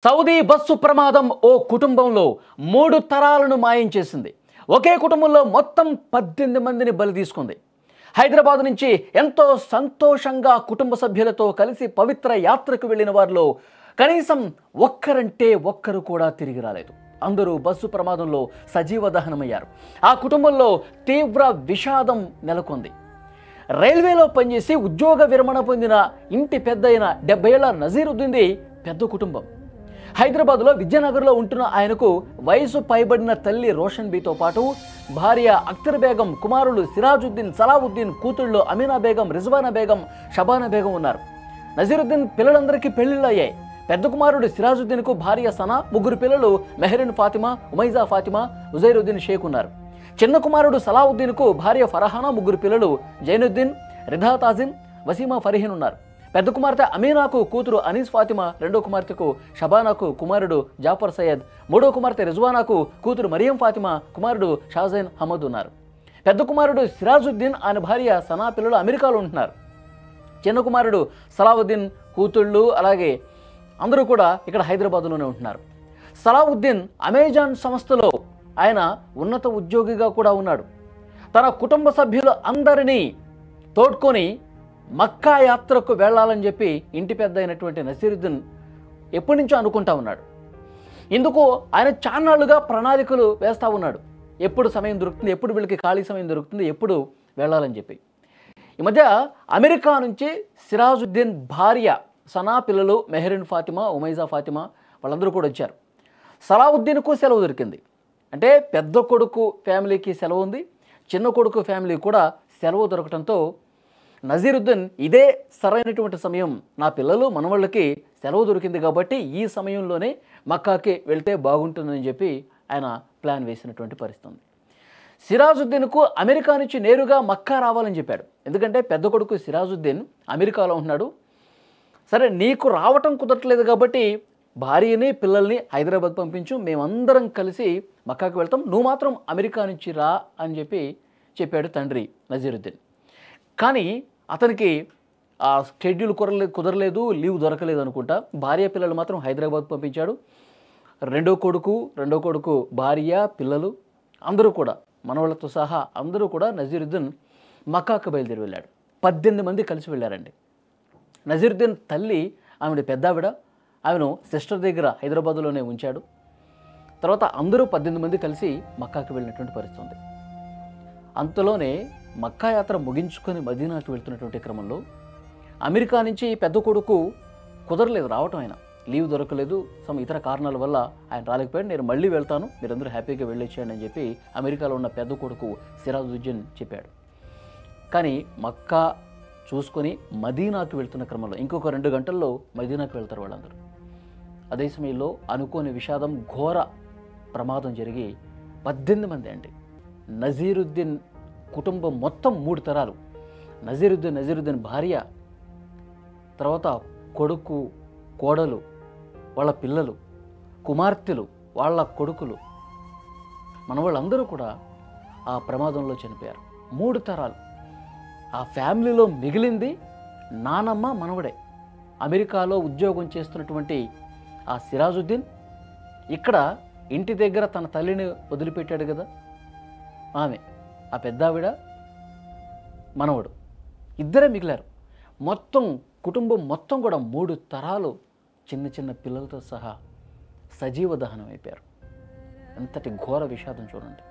Saudi bus ప్రమాదం ఓ కుటుంబంలో 3 తరాలను మాయం చేసింది. ఒకే కుటుంబంలో మొత్తం 18 మందిని బలి తీసుకుంది. హైదరాబాద్ నుంచి ఎంతో సంతోషంగా కుటుంబ సభ్యులతో కలిసి పవిత్ర యాత్రకు వెళ్ళిన వారిలో కనీసం ఒక్కరంటే ఒక్కరు కూడా తిరిగి రాలేదు. అందరూ బస్సు ప్రమాదంలో సజీవ దహనమయ్యారు. ఆ కుటుంబంలో తీవ్ర విషాదం నెలకొంది. రైల్వేలో పనిచేసి ఉద్యోగ విరమణ పొందిన ఇంటి పెద్దయిన 70 ఏళ్ల నజీరుద్దీన్ది పెద్ద కుటుంబం. హైదరాబాద్లో విద్యానగర్లో ఉంటున్న ఆయనకు వయసు పైబడిన తల్లి రోషన్ బీతో పాటు భార్య అఖ్తర్ బేగం, కుమారులు సిరాజుద్దీన్, సలావుద్దీన్, కూతుళ్ళు అమీనా బేగం, రిజ్వానా బేగం, షబానా బేగం ఉన్నారు. నజీరుద్దీన్ పిల్లలందరికీ పెళ్లిళ్ళు అయ్యాయి. పెద్ద కుమారుడు సిరాజుద్దీన్కు భార్య సనా, 3 పిల్లలు మెహరిన్ ఫాతిమా, ఉమైజా ఫాతిమా, ఉజైరుద్దీన్ షేక్ ఉన్నారు. చిన్న కుమారుడు సలావుద్దీన్కు భార్య ఫరహానా, 3 పిల్లలు జైనుద్దీన్, రిధా తాజిన్, వసీమా ఫరీహిన్ ఉన్నారు. పెద్ద కుమార్తె అమీనాకు కూతురు అనీస్ ఫాతిమా, రెండో కుమార్తెకు షబానాకు కుమారుడు జాఫర్ సయ్యద్, మూడో కుమార్తె రిజ్వానాకు కూతురు మరియం ఫాతిమా, కుమారుడు షాజైన్ అహ్మద్ ఉన్నారు. పెద్ద కుమారుడు సిరాజుద్దీన్, ఆయన భార్య సనా పిల్లలు అమెరికాలో ఉంటున్నారు. చిన్న కుమారుడు సలావుద్దీన్ కూతుళ్ళు అలాగే అందరూ కూడా ఇక్కడ హైదరాబాద్లోనే ఉంటున్నారు. సలావుద్దీన్ అమెజాన్ సంస్థలో ఆయన ఉన్నత ఉద్యోగిగా కూడా ఉన్నాడు. తన కుటుంబ సభ్యులు అందరినీ తోడ్కొని మక్కా యాత్రకు వెళ్ళాలని చెప్పి ఇంటి పెద్ద అయినటువంటి నసీరుద్దీన్ ఎప్పటి నుంచో అనుకుంటా ఉన్నాడు. ఇందుకు ఆయన చాన్నాళ్ళుగా ప్రణాళికలు వేస్తూ ఉన్నాడు. ఎప్పుడు సమయం దొరుకుతుంది, ఎప్పుడు వీళ్ళకి ఖాళీ సమయం దొరుకుతుంది, ఎప్పుడు వెళ్ళాలని చెప్పి. ఈ మధ్య అమెరికా నుంచి సిరాజుద్దీన్ భార్య సనా పిల్లలు మెహరిన్ ఫాతిమా, ఉమైజా ఫాతిమా వాళ్ళందరూ కూడా వచ్చారు. సలావుద్దీన్కు సెలవు దొరికింది. అంటే పెద్ద కొడుకు ఫ్యామిలీకి సెలవు ఉంది, చిన్న కొడుకు ఫ్యామిలీ కూడా సెలవు దొరకడంతో నజీరుద్దీన్ ఇదే సరైనటువంటి సమయం, నా పిల్లలు మనవాళ్ళకి సెలవు దొరికింది కాబట్టి ఈ సమయంలోనే మక్కాకి వెళ్తే బాగుంటుందని చెప్పి ఆయన ప్లాన్ వేసినటువంటి పరిస్థితి ఉంది. సిరాజుద్దీన్కు అమెరికా నుంచి నేరుగా మక్కా రావాలని చెప్పాడు. ఎందుకంటే పెద్ద కొడుకు సిరాజుద్దీన్ అమెరికాలో ఉన్నాడు. సరే, నీకు రావటం కుదరట్లేదు కాబట్టి భార్యని పిల్లల్ని హైదరాబాద్ పంపించు, మేమందరం కలిసి మక్కాకి వెళ్తాం, నువ్వు మాత్రం అమెరికా నుంచి రా అని చెప్పాడు తండ్రి నజీరుద్దీన్. కానీ అతనికి ఆ షెడ్యూల్ కుదరలేదు, లీవ్ దొరకలేదు అనుకుంటా. భార్య పిల్లలు మాత్రం హైదరాబాద్ పంపించాడు. రెండో కొడుకు భార్య పిల్లలు అందరూ కూడా మనవాళ్ళతో సహా అందరూ కూడా నజీరుద్దీన్ మక్కాకు బయలుదేరి వెళ్ళాడు. 18 మంది కలిసి వెళ్ళారండి. నజీరుద్దీన్ తల్లి ఆవిడ పెద్దావిడ, ఆమెను సిస్టర్ దగ్గర హైదరాబాద్లోనే ఉంచాడు. తర్వాత అందరూ 18 మంది కలిసి మక్కాకి వెళ్ళినటువంటి పరిస్థితి ఉంది. అంతలోనే మక్కా యాత్ర ముగించుకొని మదీనాకు వెళ్తున్నటువంటి క్రమంలో అమెరికా నుంచి పెద్ద కొడుకు కుదరలేదు రావటం, ఆయన లీవ్ దొరకలేదు, ఇతర కారణాల వల్ల ఆయన రాలేకపోయాడు. నేను మళ్ళీ వెళ్తాను, మీరందరూ హ్యాపీగా వెళ్ళొచ్చేయండి అని చెప్పి అమెరికాలో ఉన్న పెద్ద కొడుకు సిరాజుద్దీన్ చెప్పాడు. కానీ మక్కా చూసుకొని మదీనాకు వెళ్తున్న క్రమంలో ఇంకొక 2 గంటల్లో మదీనాకు వెళ్తారు వాళ్ళందరూ. అదే సమయంలో అనుకోని విషాదం, ఘోర ప్రమాదం జరిగి 18 మంది అండి. నజీరుద్దీన్ కుటుంబం మొత్తం 3 తరాలు, నజీరుద్దీన్ భార్య, తర్వాత కొడుకు, కోడలు, వాళ్ళ పిల్లలు, కుమార్తెలు, వాళ్ళ కొడుకులు, మనవాళ్ళందరూ కూడా ఆ ప్రమాదంలో చనిపోయారు. 3 తరాలు. ఆ ఫ్యామిలీలో మిగిలింది నానమ్మ, మనవడే. అమెరికాలో ఉద్యోగం చేస్తున్నటువంటి ఆ సిరాజుద్దీన్ ఇక్కడ ఇంటి దగ్గర తన తల్లిని వదిలిపెట్టాడు కదా, ఆమె, ఆ పెద్దావిడ, మనవడు, ఇద్దరే మిగిలారు. మొత్తం కుటుంబం మొత్తం కూడా 3 తరాలు చిన్న చిన్న పిల్లలతో సహా సజీవ దహనం అయిపోయారు. ఎంతటి ఘోర విషాదం చూడండి.